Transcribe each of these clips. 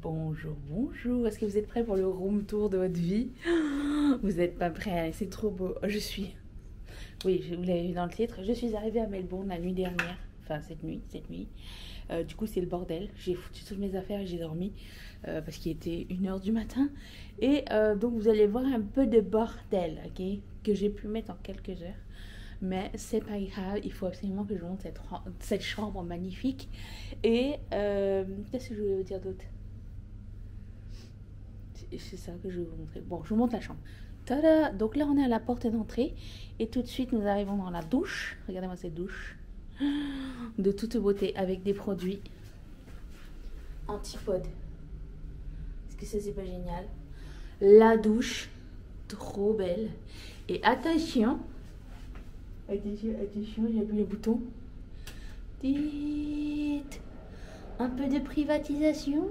Bonjour, bonjour. Est-ce que vous êtes prêts pour le room tour de votre vie? Vous n'êtes pas prêts, c'est trop beau. Oui, vous l'avez vu dans le titre, je suis arrivée à Melbourne la nuit dernière. Enfin, cette nuit. Du coup, c'est le bordel. J'ai foutu toutes mes affaires et j'ai dormi parce qu'il était 1 h du matin. Et donc, vous allez voir un peu de bordel, ok? Que j'ai pu mettre en quelques heures. Mais c'est pas grave, il faut absolument que je monte cette chambre magnifique. Et qu'est-ce que je voulais vous dire d'autre? C'est ça que je vais vous montrer. Bon, je vous montre la chambre. Tada! Donc là, on est à la porte d'entrée. Et tout de suite, nous arrivons dans la douche. Regardez-moi cette douche. De toute beauté, avec des produits antipodes. Est-ce que ça, c'est pas génial? La douche, trop belle. Et attention, j'ai plus le bouton. Dites, un peu de privatisation.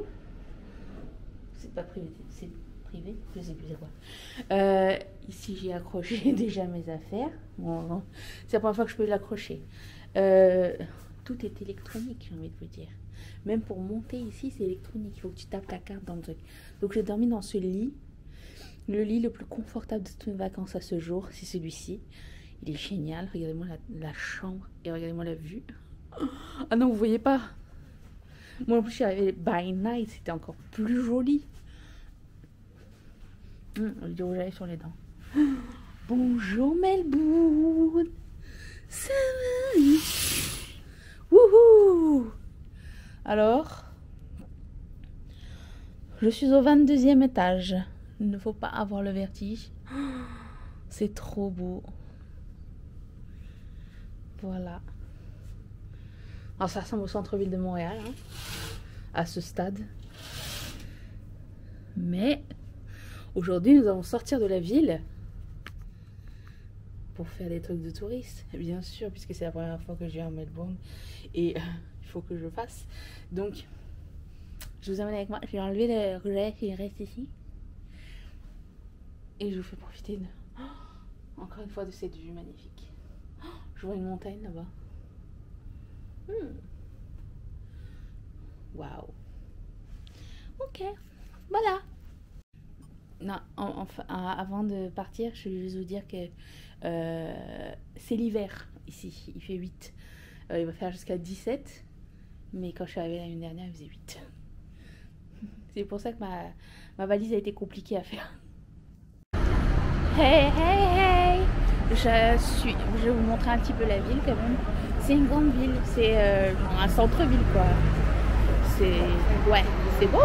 C'est pas privé, c'est privé, je sais plus c'est quoi. Ici, j'ai accroché déjà mes affaires. Bon, c'est la première fois que je peux l'accrocher. Tout est électronique, j'ai envie de vous dire. Même pour monter ici, c'est électronique. Il faut que tu tapes ta carte dans le truc. Donc, j'ai dormi dans ce lit. Le lit le plus confortable de toutes mes vacances à ce jour, c'est celui-ci. Il est génial. Regardez-moi la chambre et regardez-moi la vue. Ah non, vous voyez pas. Moi, en plus, je suis arrivée by night. C'était encore plus joli. Du rouge à lèvres sur les dents. Bonjour Melbourne. Ça va? Wouhou! Alors, je suis au 22e étage. Il ne faut pas avoir le vertige. C'est trop beau. Voilà. Alors ça ressemble au centre-ville de Montréal, hein, à ce stade. Mais aujourd'hui, nous allons sortir de la ville pour faire des trucs de touristes, bien sûr, puisque c'est la première fois que je viens à Melbourne et il faut que je le fasse. Donc, je vous amène avec moi. Je vais enlever le rouge qui reste ici et je vous fais profiter encore une fois de cette vue magnifique. Je vois une montagne là-bas. Waouh. Ok, voilà. Non, enfin, avant de partir, je vais juste vous dire que c'est l'hiver ici. Il fait 8. Il va faire jusqu'à 17. Mais quand je suis arrivée l'année dernière, il faisait 8. C'est pour ça que ma valise a été compliquée à faire. Hey, hey, hey! Je vais vous montrer un petit peu la ville quand même. C'est une grande ville. C'est un centre-ville quoi. Ouais, c'est beau.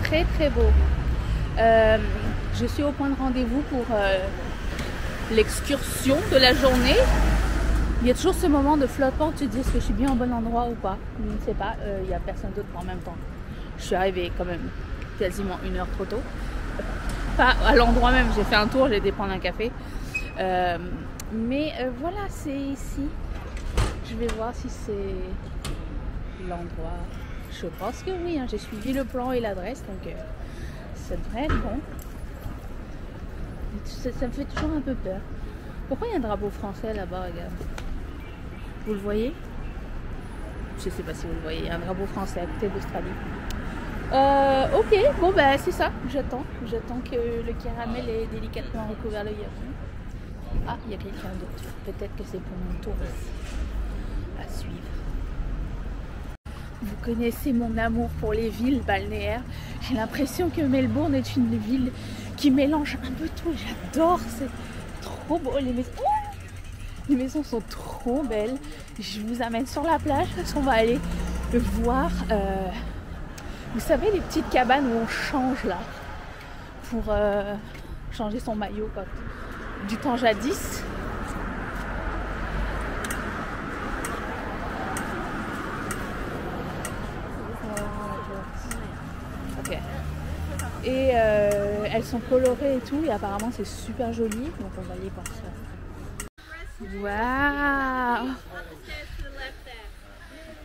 Très très beau. Je suis au point de rendez-vous pour l'excursion de la journée. Il y a toujours ce moment de flottement, tu te dis est-ce que je suis bien au bon endroit ou pas. Je ne sais pas, il n'y a personne d'autre en même temps. Je suis arrivée quand même quasiment 1 heure trop tôt. Pas à l'endroit même, j'ai fait un tour, j'ai été prendre un café. Mais voilà, c'est ici. Je vais voir si c'est l'endroit. Je pense que oui, hein, j'ai suivi le plan et l'adresse, donc ça devrait être bon. Ça me fait toujours un peu peur. Pourquoi il y a un drapeau français là-bas, regarde? Vous le voyez? Je sais pas si vous le voyez, il y a un drapeau français à côté d'Australie. Ok, bon bah c'est ça, j'attends que le caramel ait délicatement recouvert le gazon. Ah, il y a quelqu'un d'autre, peut-être que c'est pour mon tour ici. À suivre. Vous connaissez mon amour pour les villes balnéaires. J'ai l'impression que Melbourne est une ville qui mélange un peu tout. J'adore, c'est trop beau. Les maisons sont trop belles. Je vous amène sur la plage parce qu'on va aller voir, vous savez, les petites cabanes où on change là pour changer son maillot quand, du temps jadis. Ok. Et elles sont colorées et tout, et apparemment c'est super joli, donc on va aller voir ça. Waouh!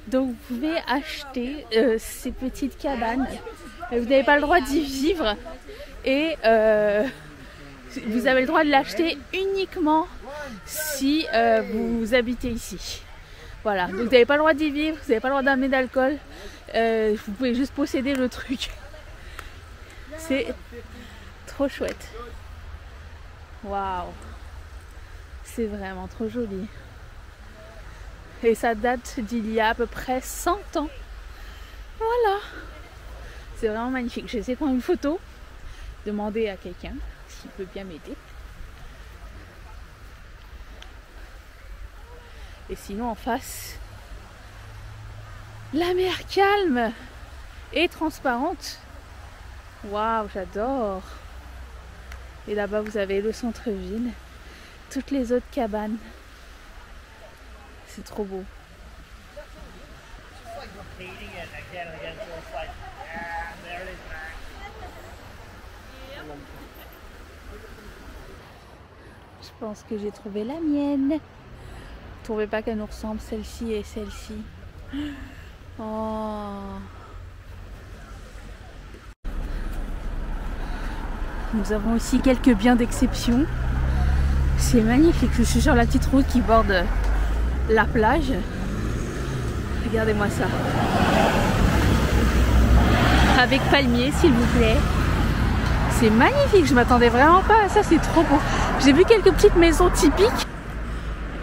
Donc vous pouvez acheter ces petites cabanes. Vous n'avez pas le droit d'y vivre et vous avez le droit de l'acheter uniquement si vous habitez ici. Voilà, donc vous n'avez pas le droit d'y vivre, vous n'avez pas le droit d'amener d'alcool. Vous pouvez juste posséder le truc. C'est trop chouette. Waouh, c'est vraiment trop joli. Et ça date d'il y a à peu près 100 ans. Voilà. C'est vraiment magnifique. J'ai essayé de prendre une photo. Demander à quelqu'un s'il peut bien m'aider. Et sinon en face, la mer calme et transparente. Waouh, j'adore. Et là-bas vous avez le centre-ville, toutes les autres cabanes. C'est trop beau. Je pense que j'ai trouvé la mienne. Vous trouvez pas qu'elle nous ressemble, celle-ci et celle-ci? Oh. Nous avons aussi quelques biens d'exception. C'est magnifique. Je suis sur la petite route qui borde la plage. Regardez-moi ça. Avec palmier, s'il vous plaît. C'est magnifique. Je m'attendais vraiment pas à ça. C'est trop beau. J'ai vu quelques petites maisons typiques.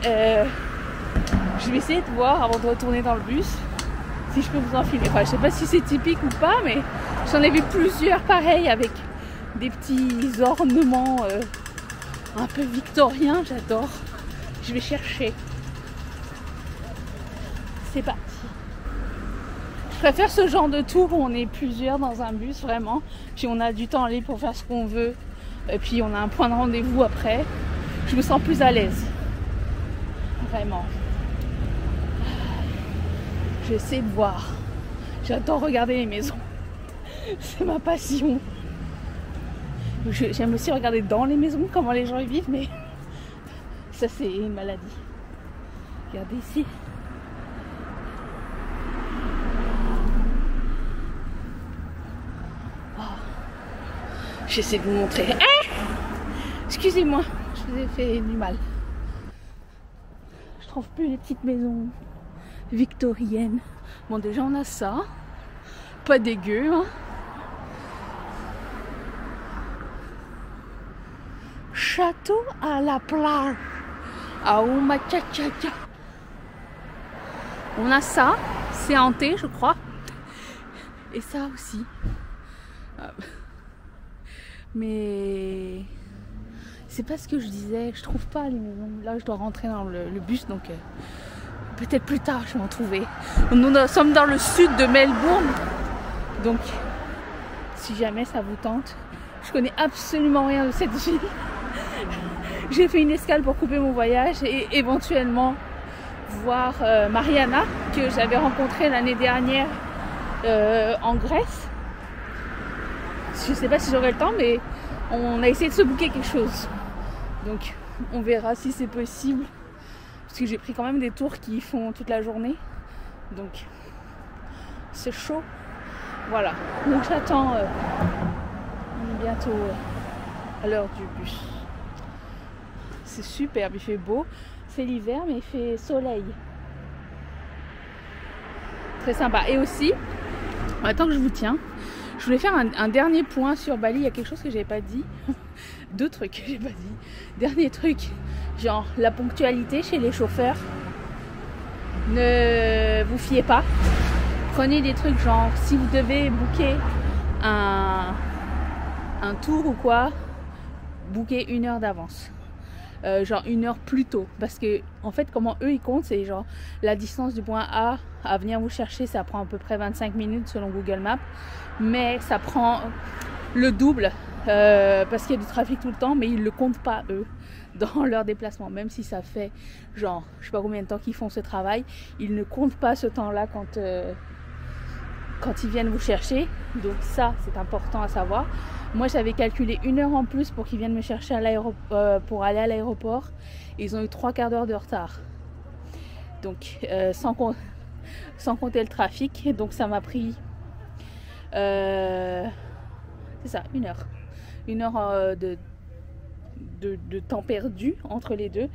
Je vais essayer de voir avant de retourner dans le bus si je peux vous en filmer. Enfin, je sais pas si c'est typique ou pas, mais j'en ai vu plusieurs pareils avec des petits ornements un peu victoriens. J'adore. Je vais chercher. C'est parti. Je préfère ce genre de tour où on est plusieurs dans un bus, vraiment. Puis on a du temps libre pour faire ce qu'on veut. Et puis on a un point de rendez-vous après. Je me sens plus à l'aise. Vraiment. J'essaie de voir. J'adore regarder les maisons. C'est ma passion. J'aime aussi regarder dans les maisons comment les gens y vivent, mais ça c'est une maladie. Regardez ici. Oh. J'essaie de vous montrer. Ah, excusez-moi, je vous ai fait du mal. Je trouve plus les petites maisons victoriennes. Bon, déjà on a ça. Pas dégueu, hein. Château à la plage. À Omachachacha. On a ça. C'est hanté, je crois. Et ça aussi. Mais c'est pas ce que je disais. Je trouve pas les maisons. Là, je dois rentrer dans le bus, donc peut-être plus tard, je vais en trouver. Nous sommes dans le sud de Melbourne, donc si jamais ça vous tente. Je connais absolument rien de cette ville. J'ai fait une escale pour couper mon voyage et éventuellement voir Mariana, que j'avais rencontrée l'année dernière en Grèce. Je sais pas si j'aurai le temps, mais on a essayé de se booker quelque chose. Donc on verra si c'est possible. Parce que j'ai pris quand même des tours qui font toute la journée. Donc c'est chaud. Voilà. Donc j'attends bientôt à l'heure du bus. C'est superbe, il fait beau. C'est l'hiver, mais il fait soleil. Très sympa. Et aussi, attends que je vous tiens, je voulais faire un dernier point sur Bali. Il y a quelque chose que j'avais pas dit. Deux trucs que j'ai pas dit. Dernier truc, genre la ponctualité chez les chauffeurs. Ne vous fiez pas. Prenez des trucs genre si vous devez booker un tour ou quoi, booker 1 heure d'avance. Genre 1 heure plus tôt, parce que en fait comment eux ils comptent, c'est genre la distance du point A à venir vous chercher, ça prend à peu près 25 minutes selon Google Maps, mais ça prend le double parce qu'il y a du trafic tout le temps, mais ils le comptent pas eux dans leur déplacement, même si ça fait genre je sais pas combien de temps qu'ils font ce travail, ils ne comptent pas ce temps là quand ils viennent vous chercher. Donc ça c'est important à savoir. Moi j'avais calculé 1 heure en plus pour qu'ils viennent me chercher à pour aller à l'aéroport. Ils ont eu 3/4 d'heure de retard. Donc sans compter le trafic. Donc ça m'a pris c'est ça, 1 heure. 1 heure de temps perdu entre les deux.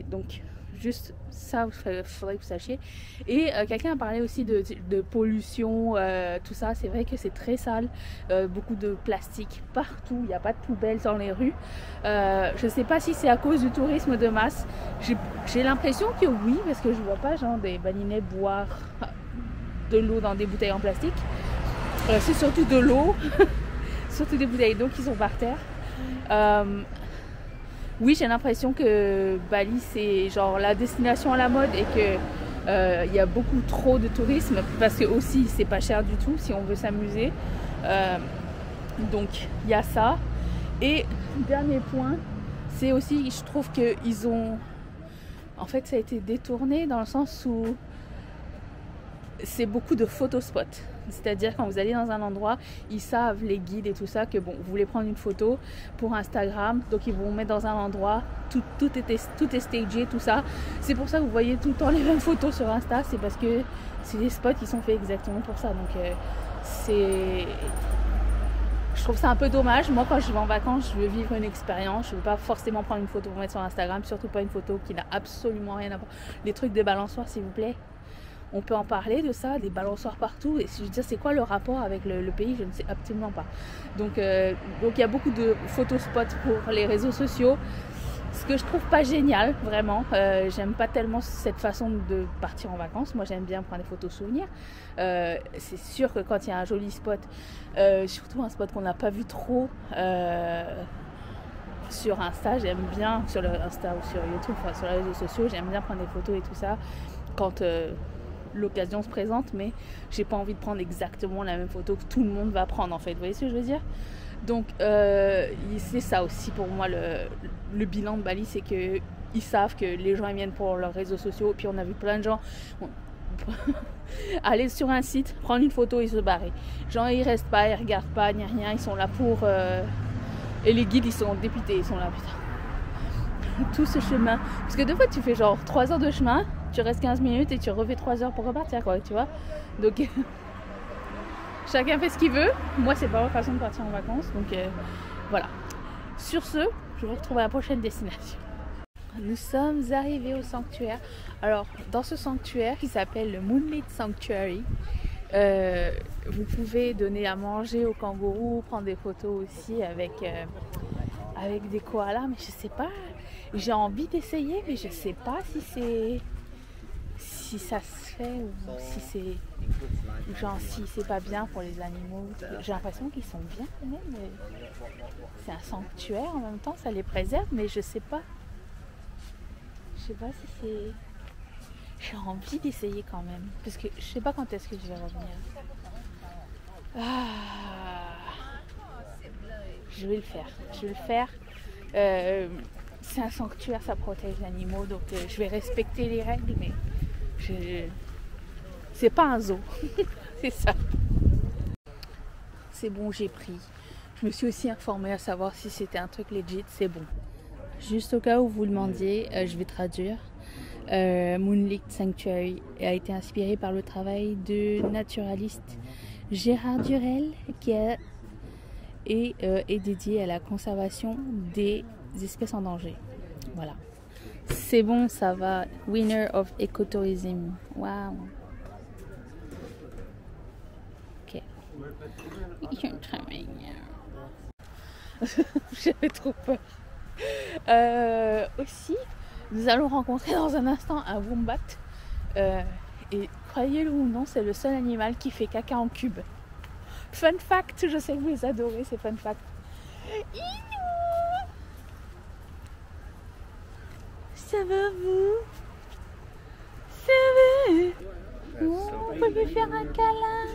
Donc juste ça, il faudrait que vous sachiez. Et quelqu'un a parlé aussi de pollution, tout ça. C'est vrai que c'est très sale, beaucoup de plastique partout, il n'y a pas de poubelles dans les rues. Je ne sais pas si c'est à cause du tourisme de masse. J'ai l'impression que oui, parce que je vois pas genre des Balinais boire de l'eau dans des bouteilles en plastique. C'est surtout de l'eau, surtout des bouteilles d'eau qui sont par terre. Oui, j'ai l'impression que Bali c'est genre la destination à la mode et que y a beaucoup trop de tourisme parce que aussi c'est pas cher du tout si on veut s'amuser. Donc il y a ça. Et dernier point, c'est aussi, je trouve qu'ils ont, en fait, ça a été détourné dans le sens où c'est beaucoup de photospots. C'est-à-dire quand vous allez dans un endroit, ils savent, les guides et tout ça, que bon, vous voulez prendre une photo pour Instagram, donc ils vont vous mettre dans un endroit, tout est stagé, tout ça. C'est pour ça que vous voyez tout le temps les mêmes photos sur Insta, c'est parce que c'est des spots qui sont faits exactement pour ça. Donc je trouve ça un peu dommage. Moi, quand je vais en vacances, je veux vivre une expérience. Je ne veux pas forcément prendre une photo pour mettre sur Instagram, surtout pas une photo qui n'a absolument rien à voir. Les trucs des balançoires, s'il vous plaît. On peut en parler de ça, des balançoires partout. Et je veux dire, c'est quoi le rapport avec le pays? Je ne sais absolument pas. Donc il y a beaucoup de photospots pour les réseaux sociaux. Ce que je trouve pas génial, vraiment. J'aime pas tellement cette façon de partir en vacances. Moi, j'aime bien prendre des photos souvenirs. C'est sûr que quand il y a un joli spot, surtout un spot qu'on n'a pas vu trop sur Insta, j'aime bien, sur le Insta ou sur YouTube, enfin sur les réseaux sociaux, j'aime bien prendre des photos et tout ça quand l'occasion se présente, mais j'ai pas envie de prendre exactement la même photo que tout le monde va prendre en fait. Vous voyez ce que je veux dire? Donc c'est ça aussi pour moi le bilan de Bali, c'est que ils savent que les gens ils viennent pour leurs réseaux sociaux. Puis on a vu plein de gens aller sur un site, prendre une photo et se barrer. Genre ils restent pas, ils regardent pas, ni rien, ils sont là pour et les guides ils sont dépités, ils sont là putain. Tout ce chemin, parce que des fois tu fais genre 3 heures de chemin, tu restes 15 minutes et tu refais 3 heures pour repartir quoi, tu vois. Donc chacun fait ce qu'il veut. Moi, c'est pas ma façon de partir en vacances. Donc voilà. Sur ce, je vous retrouve à la prochaine destination. Nous sommes arrivés au sanctuaire. Alors, dans ce sanctuaire qui s'appelle le Moonlit Sanctuary, vous pouvez donner à manger aux kangourous, prendre des photos aussi avec des koalas. Mais je sais pas. J'ai envie d'essayer, mais je sais pas si ça se fait ou si c'est genre si c'est pas bien pour les animaux. J'ai l'impression qu'ils sont bien quand même, mais c'est un sanctuaire en même temps, ça les préserve, mais je sais pas si c'est, j'ai envie d'essayer quand même parce que je sais pas quand est-ce que je vais revenir. Je vais le faire. C'est un sanctuaire, ça protège les animaux, donc je vais respecter les règles, mais c'est pas un zoo. C'est ça. C'est bon, j'ai pris. Je me suis aussi informée à savoir si c'était un truc legit, c'est bon. Juste au cas où vous demandiez, je vais traduire. Moonlit Sanctuary a été inspiré par le travail de naturaliste Gérard Durel qui est dédié à la conservation des espèces en danger. Voilà. C'est bon, ça va. Winner of Ecotourism. Waouh. Ok. J'avais trop peur. Aussi, nous allons rencontrer dans un instant un wombat. Et croyez-le ou non, c'est le seul animal qui fait caca en cube. Fun fact, je sais que vous les adorez ces fun facts. Ça va vous? Ça va? Oh, on peut lui faire un câlin.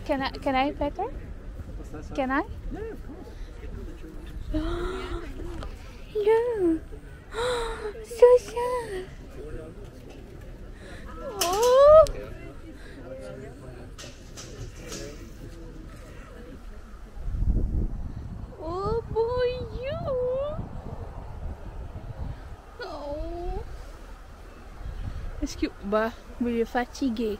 Can I pet her? Can I? Oh, hello. Oh, so sad. Oh. Oh boy, you. Oh. Est-ce que vous êtes fatigué?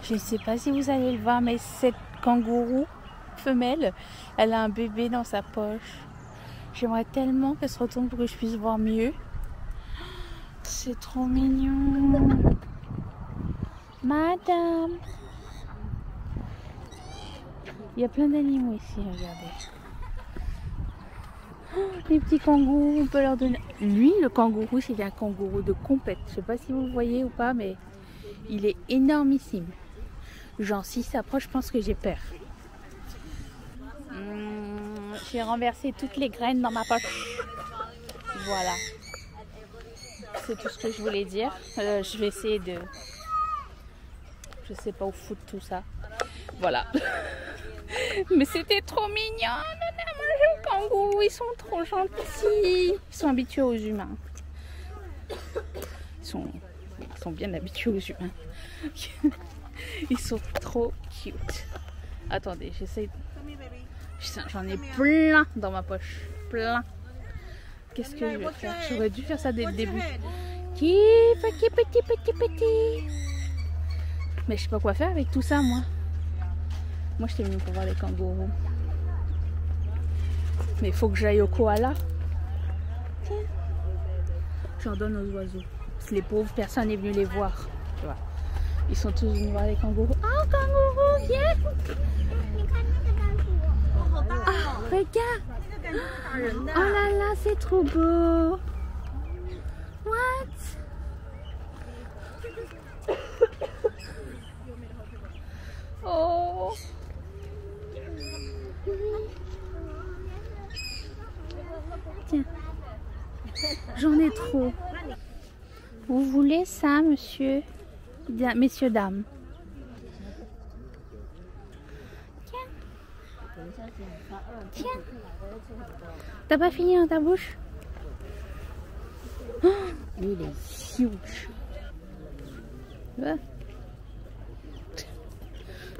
Je ne sais pas si vous allez le voir, mais cette kangourou femelle, elle a un bébé dans sa poche. J'aimerais tellement qu'elle se retourne pour que je puisse voir mieux. c'est trop mignon. Madame. Il y a plein d'animaux ici, regardez. Oh, les petits kangourous, on peut leur donner... Lui, le kangourou, c'est un kangourou de compète. Je sais pas si vous le voyez ou pas, mais il est énormissime. Genre, s'il s'approche, je pense que j'ai peur. J'ai renversé toutes les graines dans ma poche. Voilà. C'est tout ce que je voulais dire. Je vais essayer de... Je sais pas où foutre tout ça. Voilà. Mais c'était trop mignon. On a mangé au kangourou. Ils sont trop gentils. Ils sont habitués aux humains. Ils sont bien habitués aux humains. Ils sont trop cute. Attendez, j'essaie. J'en ai plein dans ma poche. Plein. Qu'est-ce que je vais faire? J'aurais dû faire ça dès le début. Petit. Mais je sais pas quoi faire avec tout ça, moi. Moi, j'étais venue pour voir les kangourous. Mais il faut que j'aille au koala. Tiens. J'en donne aux oiseaux. Parce que les pauvres, personne n'est venu les voir. Tu vois. Ils sont tous venus voir les kangourous. Oh, kangourou, viens! Ah, regarde! Oh là là, c'est trop beau! What? Oh! Tiens, j'en ai trop. Vous voulez ça, monsieur? Messieurs, dames. Tiens. Tiens. T'as pas fini dans ta bouche? Oh, lui, il est huge. Tu vois?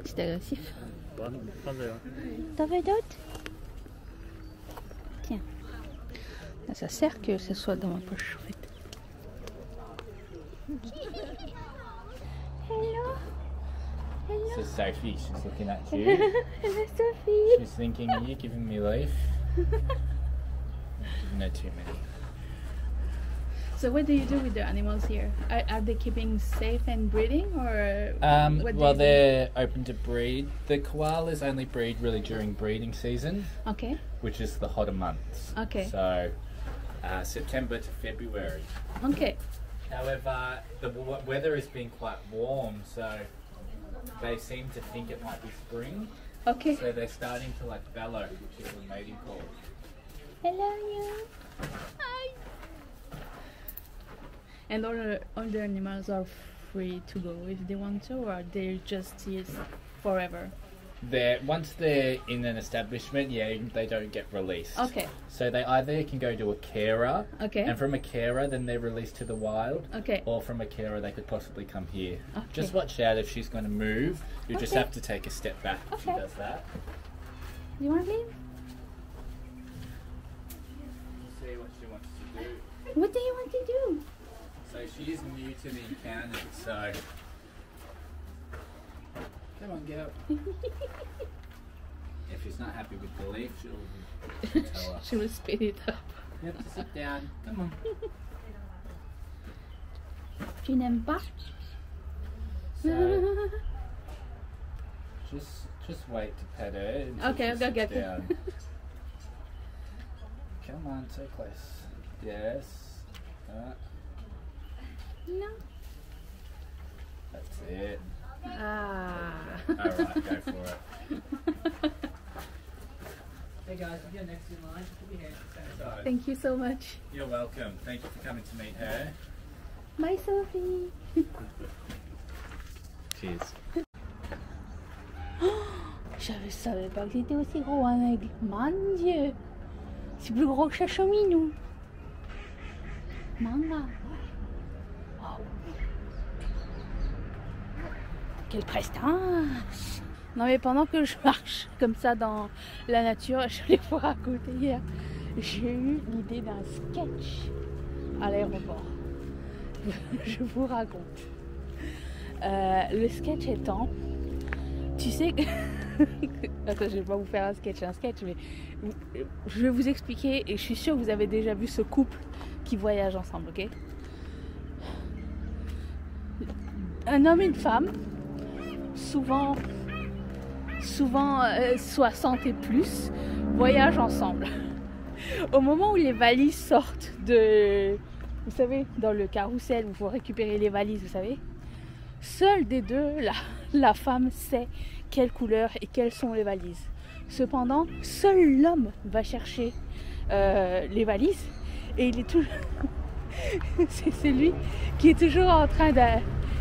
C'est agressif. T'en veux d'autres? Tiens. Ça sert que ce soit dans ma poche, en fait. Hello. Hello. This is Sophie. She's looking at you. Hello, Sophie. She's thinking, are you giving me life? No, too many. So what do you do with the animals here? Are they keeping safe and breeding, or Well, they're open to breed. The koalas only breed really during breeding season, Okay. which is the hotter months. Okay. So September to February. Okay. However, the weather has been quite warm, so they seem to think it might be spring. Okay. So they're starting to like bellow, which is a mating call. Hello, you. Hi. And all the animals are free to go if they want to, or they're just here forever? Once they're in an establishment, yeah, they don't get released. Okay. So they either can go to a carer, Okay. and from a carer then they're released to the wild, Okay. or from a carer they could possibly come here. Okay. Just watch out if she's going to move. You just Okay. have to take a step back if she Okay. does that. You want to leave? See what she wants to do. What do you want to do? So she is new to the encounter, so come on, girl. If she's not happy with the leaf, she'll tell us. She will speed it up. You have to sit down. Come on. Tu n'aimes pas? So just wait to pet her until Okay, she okay, sits okay. down. Come on, so close. Yes. No. That's it. Ah. Alright, go for it. Hey guys, if you're next in line, put your hands to the side. Thank you so much. You're welcome. Thank you for coming to meet her. Bye, Sophie. Cheers. Je savais pas que c'était aussi gros un aigle. Mon Dieu. C'est plus gros que Chachominou. Manga. Wow. Quelle prestance. Non mais pendant que je marche comme ça dans la nature, je vais vous raconter hier, j'ai eu l'idée d'un sketch à l'aéroport. Je vous raconte. Le sketch étant, tu sais que... Attends, je vais pas vous faire un sketch, mais je vais vous expliquer, et je suis sûre que vous avez déjà vu ce couple qui voyage ensemble, ok? un homme et une femme, souvent 60 et plus, voyagent ensemble. Au moment où les valises sortent de, vous savez, dans le carrousel où il faut récupérer les valises, vous savez, seule des deux, la femme sait quelle couleur et quelles sont les valises. Cependant, seul l'homme va chercher les valises et il est toujours c'est lui qui est toujours en train de,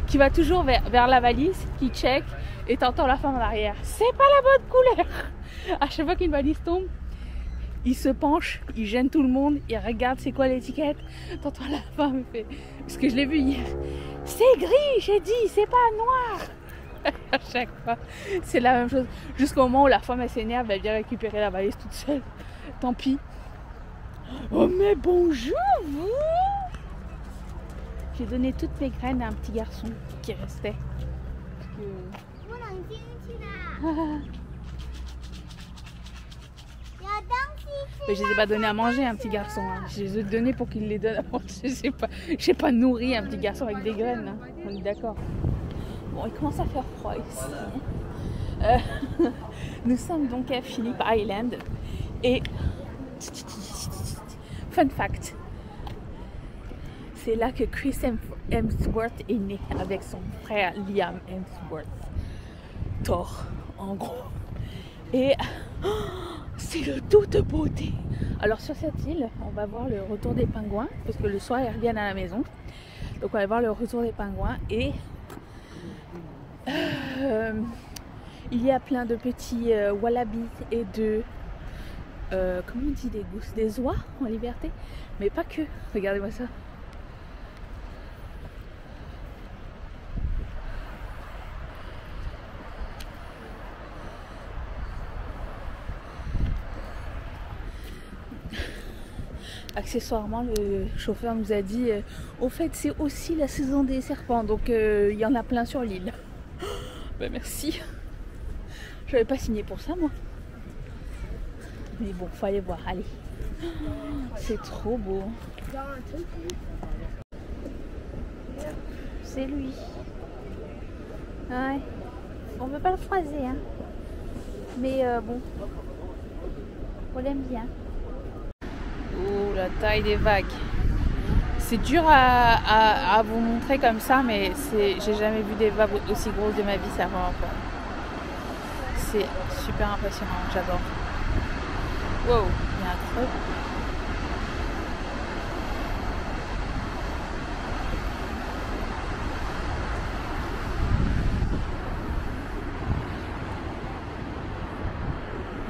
qui va toujours vers la valise, qui check et t'entends la femme en arrière. C'est pas la bonne couleur. À chaque fois qu'une valise tombe, il se penche, il gêne tout le monde, il regarde c'est quoi l'étiquette. T'entends la femme fait, parce que je l'ai vu hier. C'est gris, j'ai dit, c'est pas noir. À chaque fois, c'est la même chose. Jusqu'au moment où la femme elle s'énerve, elle vient récupérer la valise toute seule. Tant pis. Oh mais bonjour vous. J'ai donné toutes mes graines à un petit garçon qui restait. Mais je les ai pas donné à manger à un petit garçon. Hein. Je les ai donnés pour qu'il les donne à manger. J'ai pas nourri un petit garçon avec des graines. Hein. On est d'accord. Bon, il commence à faire froid ici. Nous sommes donc à Phillip Island. Et fun fact, c'est là que Chris Hemsworth est né avec son frère Liam Hemsworth. Thor, en gros. Et c'est de toute beauté. Alors sur cette île, on va voir le retour des pingouins, parce que le soir ils reviennent à la maison. Donc on va voir le retour des pingouins et il y a plein de petits wallabies et de comment on dit, des gousses, des oies en liberté, mais pas que. Regardez-moi ça. Accessoirement, le chauffeur nous a dit au fait, c'est aussi la saison des serpents, donc il y en a plein sur l'île. Ben merci. Je n'avais pas signé pour ça, moi. Mais bon, faut aller voir. Allez. C'est trop beau. C'est lui. Ouais. On ne veut pas le croiser, hein. Mais bon. On l'aime bien. Oh, la taille des vagues. C'est dur à vous montrer comme ça, mais j'ai jamais vu des vagues aussi grosses de ma vie, c'est la première fois. C'est super impressionnant, j'adore. Wow, il y a un creux.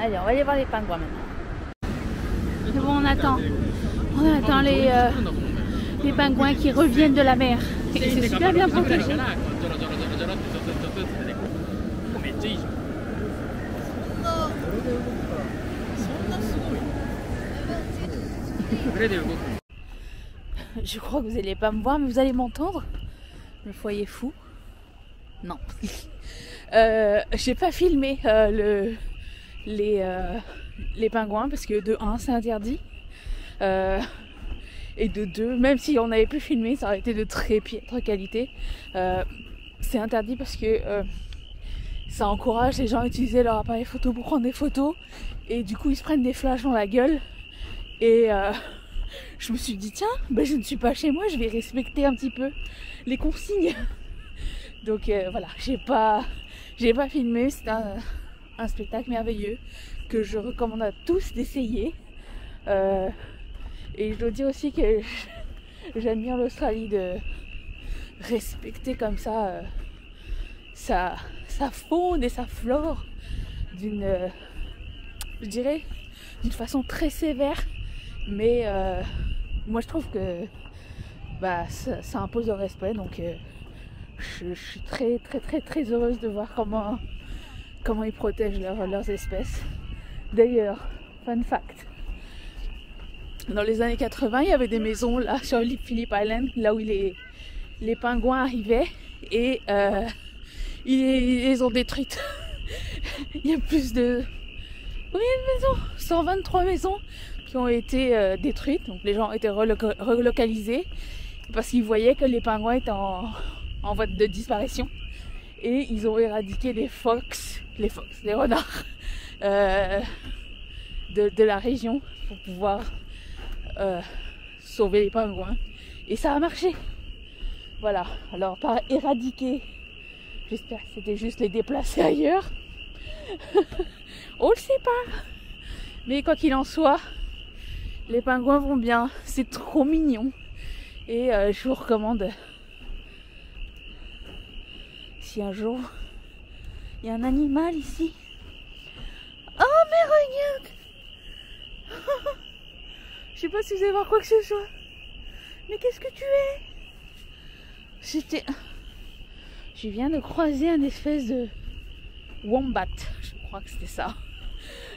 Allez, on va aller voir les pingouins maintenant. C'est bon, on attend les pingouins qui reviennent de la mer. Et c'est super bien protégé. Je crois que vous n'allez pas me voir, mais vous allez m'entendre. Le foyer fou. Non. J'ai pas filmé les pingouins parce que de 1 c'est interdit. Et de 2, même si on avait pu filmer, ça aurait été de très piètre qualité. C'est interdit parce que ça encourage les gens à utiliser leur appareil photo pour prendre des photos. Et du coup ils se prennent des flashs dans la gueule. Et je me suis dit tiens, ben, je ne suis pas chez moi, je vais respecter un petit peu les consignes. Donc voilà, j'ai pas filmé, c'est un spectacle merveilleux que je recommande à tous d'essayer. Et je dois dire aussi que j'admire l'Australie de respecter comme ça sa faune et sa flore d'une, je dirais, d'une façon très sévère. Mais moi je trouve que bah, ça impose le respect, donc je suis très heureuse de voir comment ils protègent leurs espèces. D'ailleurs, fun fact, dans les années 80, il y avait des maisons là sur l'île Phillip Island, là où les pingouins arrivaient, et ils les ont détruites. Il y a plus de... Combien de maisons? 123 maisons qui ont été détruites, donc les gens ont été relocalisés parce qu'ils voyaient que les pingouins étaient en voie de disparition. Et ils ont éradiqué les renards de la région pour pouvoir sauver les pingouins. Et ça a marché. Voilà, alors par éradiquer, j'espère que c'était juste les déplacer ailleurs. On le sait pas. Mais quoi qu'il en soit, les pingouins vont bien, c'est trop mignon. Et je vous recommande, si un jour il y a un animal ici. Oh mais regarde. Je sais pas si vous allez voir quoi que ce soit. Mais qu'est-ce que tu es? Je viens de croiser un espèce de wombat. Je crois que c'était ça.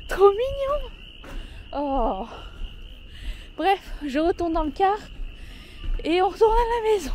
Trop mignon. Oh. Bref, je retourne dans le car et on retourne à la maison.